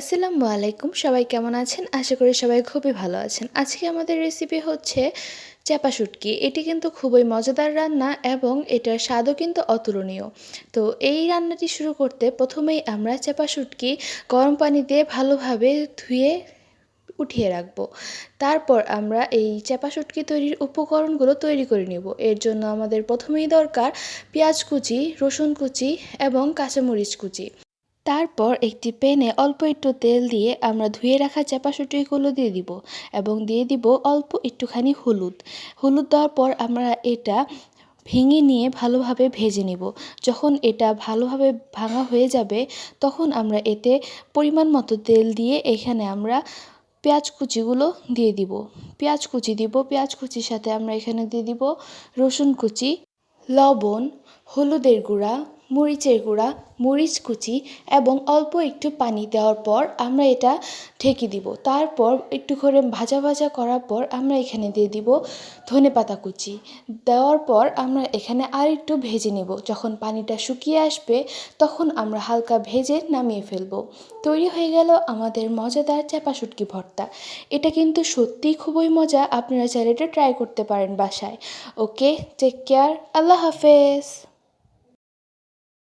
আসসালামু আলাইকুম, সবাই কেমন আছেন? আশা করি সবাই খুবই ভালো আছেন। আজকে আমাদের রেসিপি হচ্ছে চাপা শুটকি। এটি কিন্তু খুবই মজাদার রান্না এবং এটার স্বাদও কিন্তু অতুলনীয়। তো এই রান্নাটি শুরু করতে প্রথমেই আমরা চাপা শুটকি গরম পানি দিয়ে ভালোভাবে ধুয়ে উঠিয়ে রাখবো। তারপর আমরা এই চাপা শুটকি তৈরির উপকরণগুলো তৈরি করে নেব। এর জন্য আমাদের প্রথমেই দরকার পেঁয়াজ কুচি, রসুন কুচি এবং কাঁচামরিচ কুচি। তারপর একটি প্যানে অল্প একটু তেল দিয়ে আমরা ধুয়ে রাখা চাপা শুটকিগুলো দিয়ে দিব এবং দিয়ে দিব অল্প একটুখানি হলুদ দেওয়ার পর আমরা এটা ভেঙে নিয়ে ভালোভাবে ভেজে নিব। যখন এটা ভালোভাবে ভাঙা হয়ে যাবে তখন আমরা এতে পরিমাণ মতো তেল দিয়ে এখানে আমরা পেঁয়াজ কুচিগুলো দিয়ে দিব। পেঁয়াজ কুচি দিব, পেঁয়াজ কুচির সাথে আমরা এখানে দিয়ে দিব রসুন কুচি, লবণ, হলুদের গুঁড়া, মরিচের গুঁড়া, মরিচ কুচি এবং অল্প একটু পানি দেওয়ার পর আমরা এটা ঢেকে দিব। তারপর একটু করে ভাজা ভাজা করার পর আমরা এখানে দিয়ে দিব ধনেপাতা কুচি। দেওয়ার পর আমরা এখানে আর একটু ভেজে নেব। যখন পানিটা শুকিয়ে আসবে তখন আমরা হালকা ভেজে নামিয়ে ফেলব। তৈরি হয়ে গেল আমাদের মজাদার চাপা শুটকি ভর্তা। এটা কিন্তু সত্যিই খুবই মজা। আপনারা চাইলে এটা ট্রাই করতে পারেন বাসায়। ওকে, টেক কেয়ার, আল্লাহ হাফেজ।